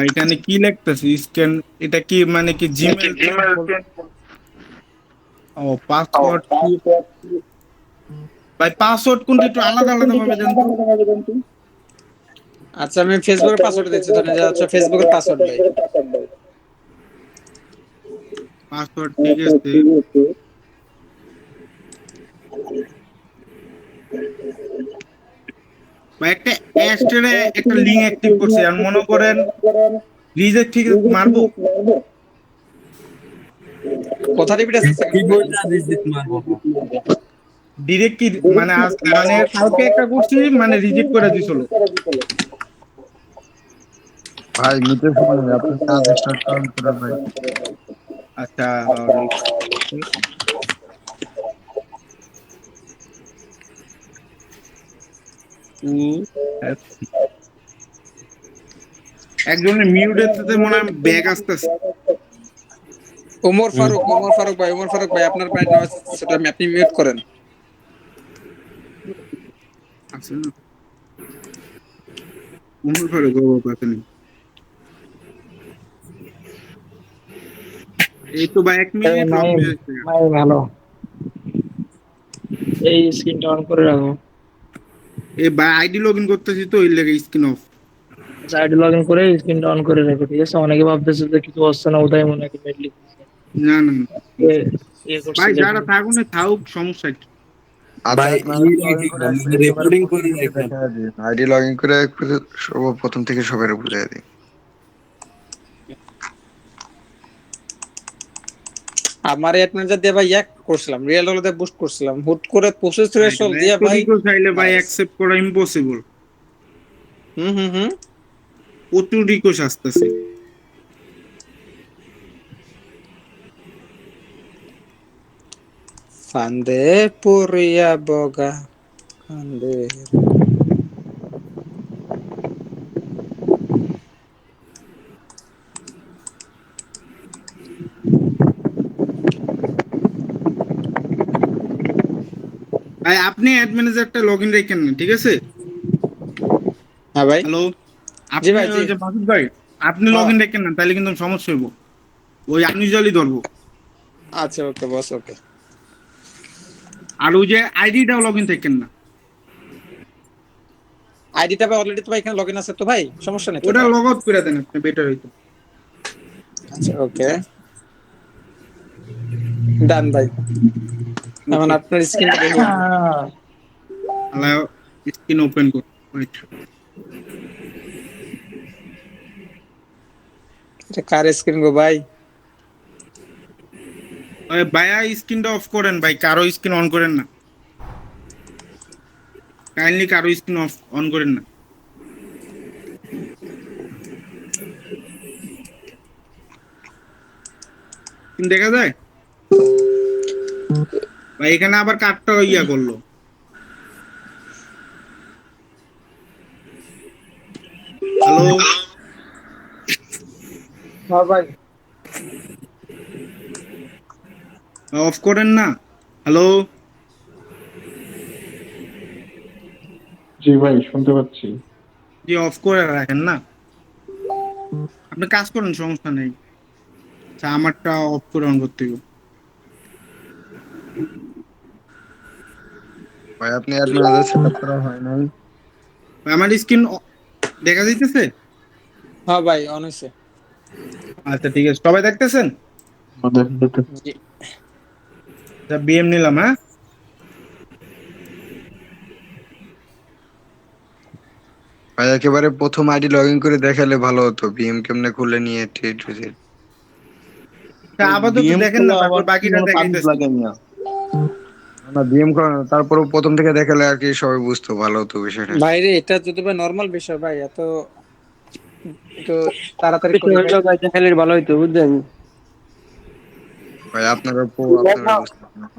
এখানে কি লিখতেছি স্ক্যান, এটা কি মানে কি জিমেল? ও পাসওয়ার্ড কি ভাই? পাসওয়ার্ড কোনটা একটু আলাদা আলাদা ভাবে জানতো। আচ্ছা আমি ফেসবুকের পাসওয়ার্ড দিচ্ছি, ধরেন যে আচ্ছা ফেসবুকের পাসওয়ার্ড ভাই। পাসওয়ার্ড ঠিক আছে ভাই। একটা অ্যাস্টেরে একটা লিংক অ্যাক্টিভ করছে আর মনে করেন রিজেক্ট ঠিক মারবো। কথা রিপিট আছে ডিরেক্ট কি মানে মানে কালকে একটা করছি মানে রিজেক্ট করে দিছিল ভাই মিটের সময় নেই, আপনি কাজ স্টার্ট করেন করে ভাই। আচ্ছা একজনের মিউটের সাথে মনে হয় ব্যাগ আসতেছে। ওমর ফারুক ভাই, ওমর ফারুক ভাই আপনার ব্যান্ড নাম আছে, সেটা আপনি মিউট করেন। আছে না উমর ফারুক বাবা নেই। এই তো ভাই 1 মিনিট লং হয়ে যাচ্ছে। ভালো, এই স্ক্রিনটা অন করে রাখো। এই ভাই আইডি লগইন করতেছি তো এই লাগে স্ক্রিন অফ। আইডি লগইন করে স্ক্রিনটা অন করে রাখো, ঠিক আছে? অনেকে ভাবতেছে যে কিছু হচ্ছে না, ওটাই মনে হয় মেল লিখতেছে। না না করছে ভাই যারা থাকুন থাকুক, সমস্যা কি? আচ্ছা রেকর্ডিং করে আইডি লগইন করে প্রথম থেকে সবার উপরে দিই। আমার অ্যাড ম্যানেজার দিয়ে ভাই এক করছিলাম, রিয়েল হলতে বুস্ট করছিলাম, হুট করে প্রসেস থ্রেশহোল্ড দিয়ে ভাই চাইলে ভাই অ্যাকসেপ্ট করা ইম্পসিবল। প্রচুর রিকোয়েস্ট আসতেছে। ফান্দে পুরিয়া বগা ফান্দে। ভাই আপনি অ্যাড ম্যানেজারটা লগইন রাখেন না, ঠিক আছে? হ্যাঁ ভাই। হ্যালো, জি আপনি ভাই, জি। ওই যে মাসুদ ভাই আপনি লগইন রাখেন না, তাহলে কিন্তু সমস্যা হইব। ওই আনইউজুয়ালি ধরবো। আচ্ছা ওকে বস, ওকে। আর ওই যে আইডিটাও লগইন থাকেন না। আইডিটা ভাই অলরেডি তো ভাই এখানে লগইন আছে তো ভাই, সমস্যা নেই তো। ওটা লগ আউট করে দেন আপনি, বেটার হইতো। আচ্ছা ওকে ডান ভাই। এখন আপনার স্ক্রিনটা দেখুন। আলাও স্ক্রিন ওপেন করুন। ওয়েট, এটা কার স্ক্রিন গো ভাই? ওই ভাইয়া স্ক্রিনটা অফ করেন ভাই, কারো স্ক্রিন অন করেন না। কাইন্ডলি কারো স্ক্রিন অফ অন করেন না। দেখা যায় ভাই, এখানে আবার কার্ডটা ইয়া করলো। হ্যালো হ্যাঁ ভাই, অফ করেন না। হ্যালো জি ভাই শুনতে পাচ্ছি। জি, অফ করে রাখেন না। আপনি কাজ করেন, সমস্যা নেই। আচ্ছা আমারটা অফ করে অন করতে হবে। ভাই আপনি অ্যাড ম্যানেজার সেটআপ করা হয় নাই? আমার স্ক্রিন দেখা যাইতেছে? হ্যাঁ ভাই অন হইছে। আচ্ছা ঠিক আছে, সবাই দেখতেছেন? জি আচ্ছা বিএম নিলাম। হ্যাঁ ভাই একেবারে প্রথম আইডি লগইন করে দেখালে ভালো হতো, বিএম কেমনে খুলে নিয়ে ঠিক বুঝে। আপাতত দেখেন না, তারপর বাকিটা দেখাইতেছি। না বিএম করেন, তারপর প্রথম থেকে দেখালে আর কি সবাই বুঝতো, ভালো হতো বিষয়টা। ভাই রে, এটা যদি ভাই নরমাল বিষয় ভাই, এত একটু তাড়াতাড়ি করে ভাই দেখালে ভালো হইতো, বুঝলেন? ভাই আপনারা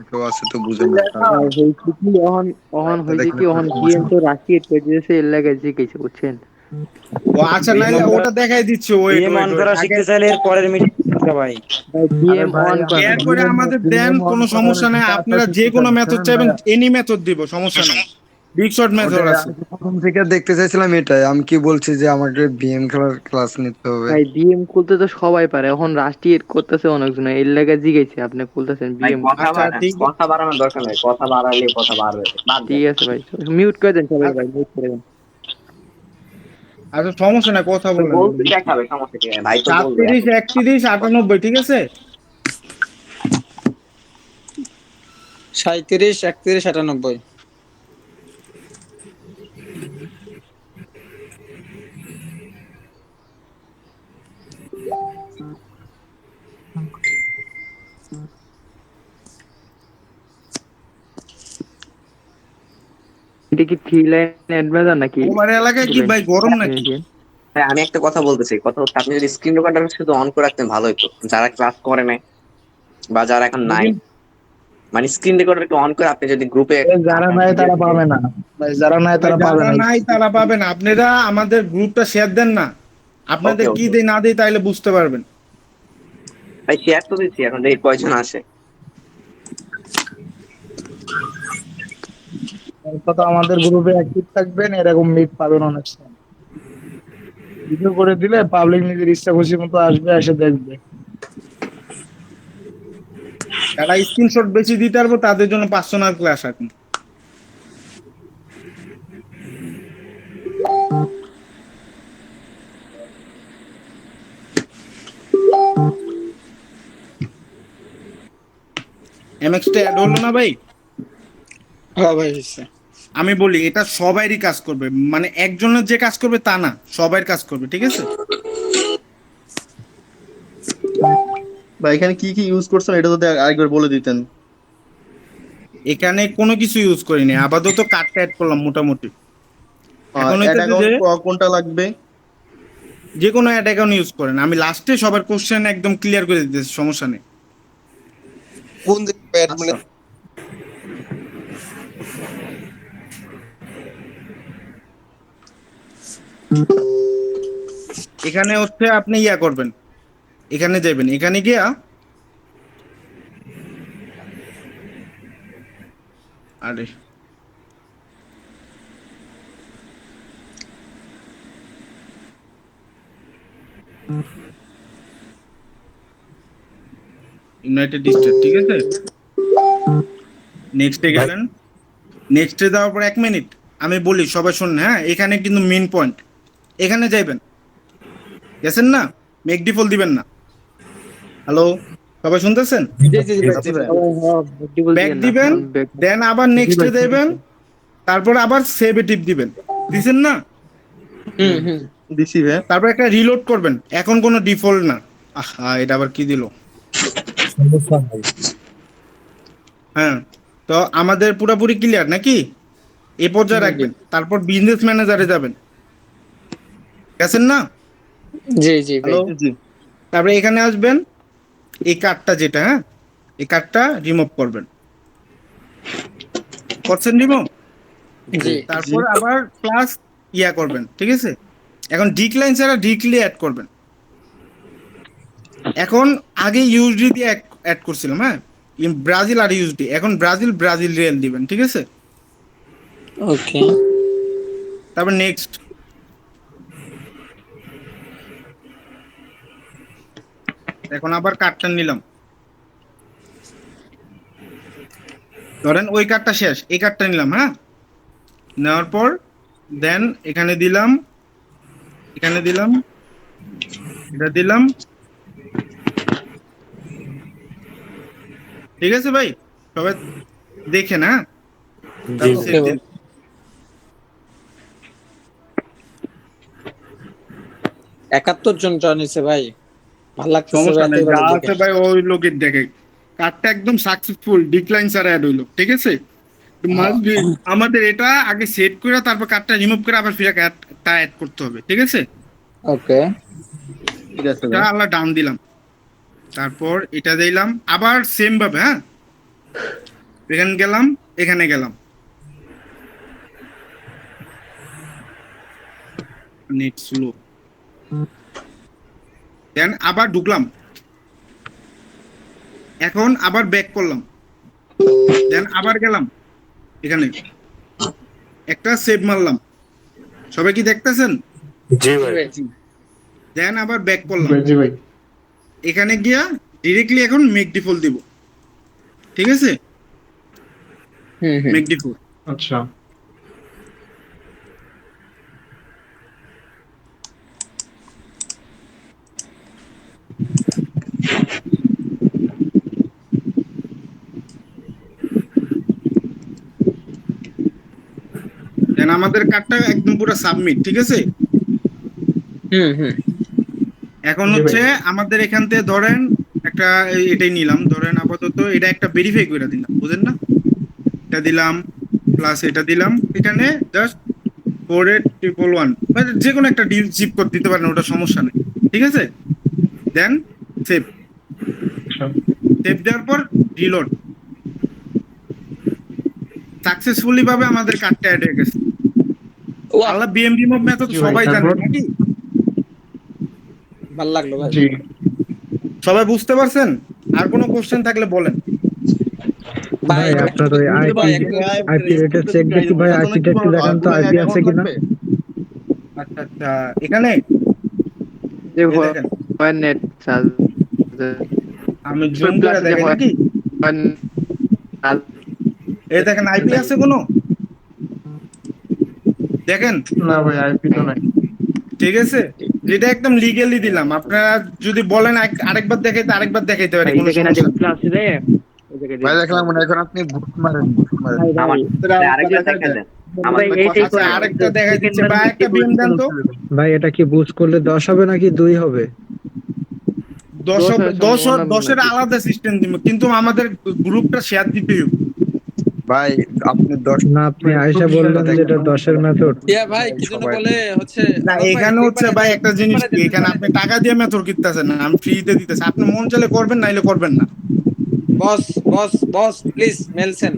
কেউ আছে তো বুঝে না। হইছে কি হইছে কি কি এত রাখি পেজেছে এর লাগে যে কিছু বুঝছেন? ও আচ্ছা, নাইলে ওটা দেখাই দিচ্ছে। ওই অন করা শিখতে চাইলে এর পরের মিনিট ভাই বিএম অন শেয়ার করে আমাদের দেন, কোনো সমস্যা নাই। আপনারা যে কোনো মেথড চাইবেন, এনি মেথড দিব, সমস্যা নাই। বিগ শট মেথড ওটাই আছে। আমি প্রথম থেকে দেখতে চাইছিলাম এটাই। আমি কি বলছি যে আমাকে বিএম খেলার ক্লাস নিতে হবে। ভাই বিএম খুলতে তো সবাই পারে, এখন রাষ্ট্রীয় করতেছে অনেকজন, এর লাগে জিগাইছে আপনি খুলতেছেন ভাই বিএম। আচ্ছা ঠিক কথা বাড়ানোর দরকার নাই, কথা বাড়ালে কথা বাড়বে, বাদ দেন। ঠিক আছে ভাই, মিউট করে দেন সবাই, ভাই মিউট করে দেন। আচ্ছা সমস্যা নাই, কথা তো বলেন। বলতে দেখাবে, সমস্যা কি ভাই, তো বলবে 37 31 98 ঠিক আছে। 37 31 98। এটা কি 3 লাইন অ্যাডভান্স নাকি? তোমার এলাকায় কি ভাই গরম নাকি? হ্যাঁ, আমি একটা কথা বলতেছি, কথা হচ্ছে আপনি যদি স্ক্রিন রেকর্ডার শুধু অন করে রাখতেন ভালো হতো, যারা ক্লাস করে নাই বা যারা এখন নাই, মানে স্ক্রিন রেকর্ডার একটু অন করে আপনি যদি গ্রুপে যারা নাই তারা পাবে না ভাই, যারা নাই তারা পাবে যারা না। নাই তারা পাবেন। আপনারা আমাদের গ্রুপটা শেয়ার দেন না, আপনাদের Okay, কি okay. দেই না দেই তাইলে বুঝতে পারবেন। ভাই শেয়ার তো দিচ্ছি, এখন দেখি কয়জন আসে। কথা আমাদের গ্রুপে অ্যাক্টিভ থাকবেন, এরকম মিট পাবেন অনেক সময়। ভিডিও করে দিলে পাবলিক নিজের ইচ্ছা খুশি মতো আসবে, এসে দেখবে। যারা স্ক্রিনশট বেশি দিতে পারবো তাদের জন্য পার্সোনাল ক্লাস এখন। এমএক্সটা অ্যাড হলো না ভাই? হ্যাঁ ভাই হইছে। আমি বলি এটা সবাইরই কাজ করবে, মানে একজনের যে কাজ করবে তা না, সবাই কাজ করবে, ঠিক আছে? বা এখানে কি কি ইউজ করছেন এটা যদি আরেকবার বলে দিতেন। এখানে কোনো কিছু ইউজ করিনি, আপাতত কার্ডটা অ্যাড করলাম মোটামুটি। এখন অ্যাড হইতেছে যে অ্যাকাউন্ট কোনটা লাগবে? যে কোনো অ্যাড অ্যাকাউন্ট ইউজ করেন, আমি লাস্টে সবার কোশ্চেন একদম ক্লিয়ার করে দিতেছি, সমস্যা নেই। কোন জায়গায় মানে আচ্ছা। এখানে হচ্ছে আপনি ইয়া করবেন, এখানে যাবেন, এখানে গিয়া আরে ইউনাইটেড স্টেট, ঠিক আছে। নেক্সটে গেলেন, নেক্সটে যাওয়ার পর 1 মিনিট আমি বলি সবাই শুনুন, হ্যাঁ? এখানে কিন্তু মেইন পয়েন্ট, এখানে যাইবেন, গেছেন না? মেক ডিফল্ট দিবেন না। হ্যালো, সবাই শুনতেছেন? জি জি জি ভাই, জি আচ্ছা। ভাই। ব্যাক দিবেন, দেন আবার নেক্সটে যাইবেন, তারপর আবার সেভ এ টিপ দিবেন, দিছেন না? হুম হুম। দিছি ভাই। তারপর একটা রিলোড করবেন, এখন কোনো ডিফল্ট না। আহা, এটা আবার কি দিল? হ্যাঁ, তো আমাদের পুরোপুরি ক্লিয়ার নাকি? এ পর্যায়ে রাখবেন, তারপর বিজনেস ম্যানেজারে যাবেন, গেছেন না? জি জি ভাই। হ্যালো, জি। তারপরে এখানে আসবেন, এই কার্ডটা যেটা, হ্যাঁ, এই কার্ডটা রিমুভ করবেন, করছেন রিমুভ? জি তারপর আবার প্লাস ইয়া করবেন, ঠিক আছে? এখন ডিক্লাইন ছাড়া ডিক্লি অ্যাড করবেন। এখন আগে ইউএসডি দিয়ে অ্যাড করছিলাম, হ্যাঁ, ব্রাজিল আর ইউএসডি, এখন ব্রাজিল রিয়েল দিবেন, ঠিক আছে? ওকে। তারপর নেক্সট, এখন আবার কার্ডটা নিলাম, ধরেন ওই কার্ডটা শেষ, এই কার্ডটা নিলাম, হ্যাঁ, নেওয়ার পর দেন এখানে দিলাম, এখানে দিলাম, এটা দিলাম, ঠিক আছে ভাই? সবাই দেখেন, হ্যাঁ? তারপর save দিন। 71 জন জয়েন হয়েছে ভাই, ভালো লাগতেছে সমস্যা ভাই, নেই, এতগুলো যা লোক আছে ভাই ওই লোকের দেখে। কার্ডটা একদম সাকসেসফুল, ডিক্লাইন ছাড়া অ্যাড হইলো, ঠিক আছে? মাস্ট বি আমাদের এটা আগে সেট করে তারপর কার্ডটা রিমুভ করে আবার ফিরে কার্ডটা অ্যাড করতে হবে, ঠিক আছে? ওকে। ঠিক আছে এটা ভাই। আল্লাহ ডান দিলাম, তারপর এটা দিলাম আবার সেম ভাবে, হ্যাঁ, এখানে গেলাম, এখানে গেলাম, নেট স্লো, দেন আবার ঢুকলাম, এখন আবার ব্যাক করলাম, দেন আবার গেলাম এখানে, একটা সেভ মারলাম, সবাই কি দেখতেছেন? জি ভাই। দেন আবার ব্যাক করলাম, জি ভাই। এখানে গিয়া ডিরেক্টলি এখন মেক ডিফল্ট দিব, ঠিক আছে? Make default. আচ্ছা দেন আমাদের কার্ডটা একদম পুরো সাবমিট, ঠিক আছে? এখন হচ্ছে আমাদের এখান থেকে ধরেন একটা এটাই নিলাম, ধরেন আপাতত এটা একটা ভেরিফাই করে দিলাম, বুঝেন না? এটা দিলাম প্লাস এটা দিলাম, এখানে জাস্ট 4811 মানে যে কোনো একটা জিপ কোড দিতে পারেন, ওটা সমস্যা নেই, ঠিক আছে? দেন সেভ, সেভ দেওয়ার পর রিলোড। সাকসেসফুলি ভাবে আমাদের কার্ডটা অ্যাড হয়ে গেছে। আল্লাহ বিএমডি মুভ মেথড সবাই জানে নাকি? ভালো লাগলো ভাই। জি সবাই বুঝতে পারছেন? আর কোনো কোশ্চেন থাকলে বলেন। ভাই আপনার ওই আইপি রেটের চেক দেখি ভাই, আইপিটা একটু দেখান তো, আইপি আছে কিনা। আচ্ছা আচ্ছা, এখানে যে এই দেখেন, হয় নেট চার্জ আমি জুম করে দেখেন নাকি? এই দেখেন আইপি আছে কোনো? দেখেন, না ভাই আইপি তো নাই। ঠিক আছে, যেটা একদম লিগ্যালি দিলাম। আপনারা যদি বলেন আরেকবার দেখাইতে, আরেকবার দেখাইতে পারি, কোনো সমস্যা নেই। ভাই দেখলাম মনে হয় এখন আপনি বুট মারেন। আরেকটা দেখা দেন। আচ্ছা, আরেকটা দেখাই দিচ্ছে ভাই, একটা বিএম দেন তো। ভাই এটা কি বুস্ট করলে 10 হবে নাকি 2 হবে? 10-10 আলাদা সিস্টেম দিব, কিন্তু আমাদের গ্রুপটা শেয়ার দিতে হবে। ভাই আপনি 10 না আপনি আয়েশা বললেন যে এটা 10 এর মেথড। ইয়া ভাই কি জন্য বলে হচ্ছে না, এখানে হচ্ছে ভাই একটা জিনিস কি, এখানে আপনি টাকা দিয়ে মেথড কিনতেছেন না, আমি ফ্রিতে দিতেছি। আপনি মন চাইলে করবেন, নাইলে করবেন না। বস বস বস প্লিজ মেলসেন।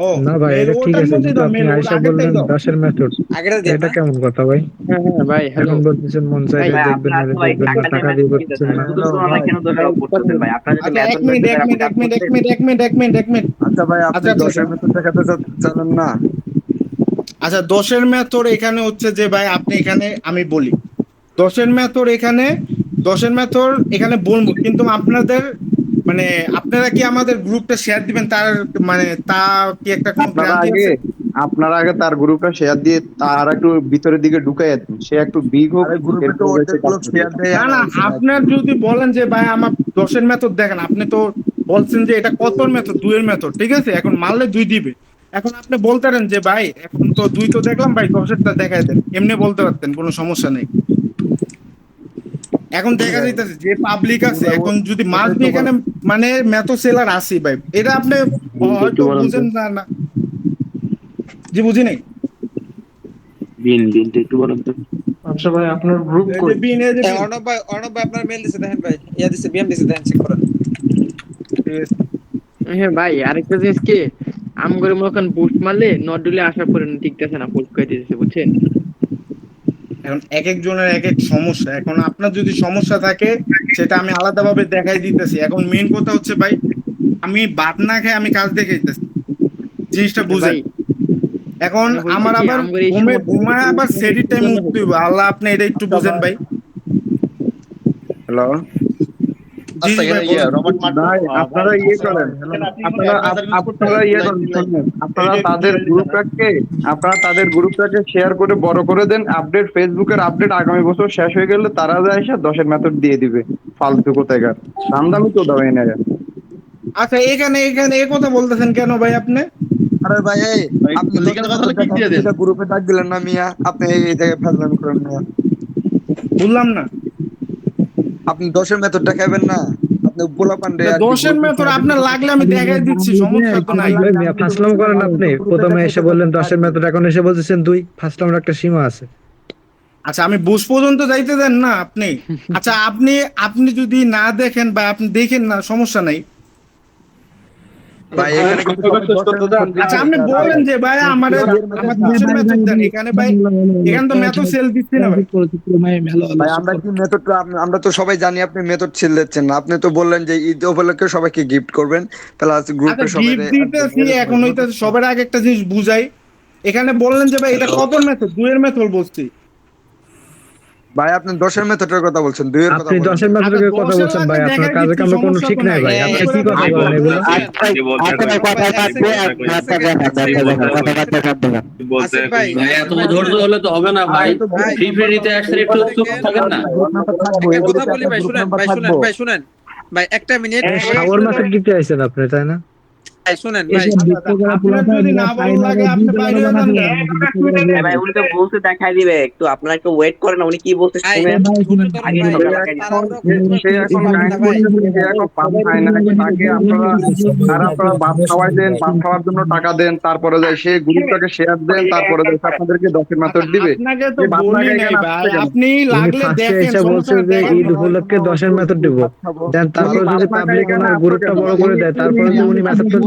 ও না ভাই এটা ঠিক আছে, কিন্তু আপনি আয়েশা বললেন 10 এর মেথড, আগের দিন এটা কেমন কথা ভাই? হ্যাঁ ভাই হ্যালো এখন বলতেছেন মন চাইলে দেখবেন না, দেখবেন না, টাকা দিয়ে করতেছেন না। আচ্ছা, এক মিনিট। আচ্ছা ভাই আপনি আচ্ছা, 10 এর মেথড দেখাতে জানেন না? আচ্ছা, 10-এর মেথড এখানে হচ্ছে যে ভাই, আপনি এখানে আমি বলি 10-এর মেথড এখানে বলবো, কিন্তু আপনাদের মানে আপনারা কি আমাদের গ্রুপটা শেয়ার দিবেন, তার মানে তা কি একটা কোনো গ্যারান্টি আছে? আপনারা আগে তার গ্রুপটা শেয়ার দিয়ে তার একটু ভিতরের দিকে ঢুকাই দেন, সে একটু বিগ হোক। গ্রুপে তো অনেকগুলো শেয়ার দেয়। না, আপনার যদি বলেন যে ভাই আমার 10-এর মেথড দেখেন, আপনি তো বলছেন যে এটা কতর মেথড, 2-এর মেথড, ঠিক আছে? এখন মারলে 2 দিবে। এখন আপনি বলতে পারেন যে ভাই এখন তো 2 তো দেখলাম ভাই, 10-এরটা দেখাই দেন, এমনি বলতে পারতেন, কোনো সমস্যা নেই। এখন দেখা যাইতেছে যে পাবলিক আছে, এখন যদি মাস দিয়ে এখানে মানে মেথড সেলার আসি ভাই, এটা আপনি হয়তো বুঝেন না। জি, বুঝি নাই। আচ্ছা ভাই আপনার গ্রুপ এই কই? যে বিন, এই যে বিন। অর্ণব ভাই আপনার মেল দিছে দেখেন ভাই, ইয়া দিছে বিএম দিছে দেখেন, চেক করেন। হ্যাঁ ভাই আরেকটা জিনিস কি, আমগরে মনে করেন বুস্ট মারলে নট দিলে আসার পরে ঠিকঠাক না, পোস্ট করে দিতেছে বুঝছেন। এখন এক একজনের এক এক সমস্যা, এখন আপনার যদি সমস্যা থাকে সেটা আমি আলাদাভাবে দেখাই দিতেছি। এখন মেইন কথা হচ্ছে ভাই, আমি বাদ না খাই আমি কাজ দেখে দিতেছি, জিনিসটা বুঝেন। এখন আমার আবার ঘুমায় আবার সেডি টাইম উঠতে হবে, আল্লাহ আপনি এটা একটু বুঝেন ভাই। হ্যালো জি জি ভাই, ভাই আপনারা ইয়ে করেন, আপনারা তাদের গ্রুপটাকে শেয়ার করে বড় করে দেন। আপডেট ফেসবুকের আপডেট আগামী বছর শেষ হয়ে গেলে তারা যা এসে 10-এর মেথড দিয়ে দিবে। ফালতু কোথাকার সান্দামি তো দাও এনে। আচ্ছা, এখানে এই কথা বলতেছেন কেন ভাই আপনি? আরে ভাই আপনি গ্রুপে ডাক দিলেন না মিয়া, আপনি এই জায়গায় ফাজলামি করেন না। বললাম না আপনি 10-এর মেথডটা খাবেন না, আপনি পোলা পান্ডে। 10-এর মেথড আপনার লাগলে আমি দেখাই দিচ্ছি, সমস্যা তো নাই। ফাসলাম করেন আপনি, প্রথমে এসে বললেন 10-এর মেথড, এখন এসে বলতেছেন 2। ফাসলামের একটা সীমা আছে। আচ্ছা, আমি বুঝ পর্যন্ত যাইতে দেন না আপনি। আচ্ছা, আপনি যদি না দেখেন বা আপনি দেখেন না, সমস্যা নাই। ভাই এখানে কিন্তু আচ্ছা আপনি বলেন যে ভাই আমার দোষের মেথড দেন এখানে ভাই, এখানে তো মেথড সেল দিচ্ছি না ভাই। ভাই আমরা কি মেথড, আমরা তো সবাই জানি আপনি মেথড ছিল দিচ্ছেন না। আপনি তো বললেন যে ঈদ উপলক্ষে সবাইকে গিফট করবেন, প্লাস গ্রুপে আচ্ছা সবাই গিফট দিতেছি, এখন হইতে সবার আগে একটা জিনিস বুঝাই। এখানে বললেন যে ভাই এটা কত মেথড, দুইয়ের মেথড বলছি। ভাই আপনি 10-এর মেথডের কথা বলছেন, 2-এর কথা আপনি বলছেন। 10-এর মেথডের কথা বলছেন ভাই, আপনার কাজে কামে কোনো ঠিক নাই ভাই, আপনি কি কথা বলেন এগুলো? তুমি ধৈর্য হলে তো হবে না ভাই, ফ্রি ফ্রি নিতে আসলে একটু চুপ থাকেন না। কথা বলি ভাই, শুনেন ভাই, শুনেন ভাই, শুনেন ভাই, একটা মিনিট। শাওয়ার মেথড দিতে আইছেন আপনি, তাই না? ভাই শুনেন ভাই, আপনার যদি না ভালো লাগে আপনি বাইরে হয়ে যান না। ভাই উনি তো বলতে দেখাই দিবে, একটু আপনারা একটু ওয়েট করেন, উনি কি বলতে শুনেন। আগে সবাই দেখাই দিবে। সে এখন কাইন্ড করছে, সে এখন পাপ খায় না, তাকে আপনারা ভাত খাওয়াই দেন, ভাত খাওয়ার জন্য টাকা দেন, তারপরে যায় সে গ্রুপটাকে শেয়ার দেন, তারপরে যায় আপনাদেরকে 10-এর মেথড দিবে। আপনাকে তো সে ভাত না বলি খায় নাই কেন ভাই, আসছে কেন? আপনি লাগলে ফার্স্টে দেখেন, এসে বলছে যে ঈদ উপলক্ষে 10-এর মেথড দিব, দেন তারপর যদি পাবলিক ওনার গ্রুপটা বড় করে দেয়, তারপরে যদি উনি মেথডটা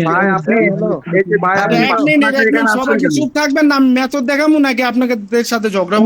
ভাই আপনি এই যে ভাই আপনি এক মিনিট এখানে আসছেন সবাই কেন? চুপ থাকবেন না, আমি মেথড দেখাবো নাকি আপনাদের সাথে ঝগড়া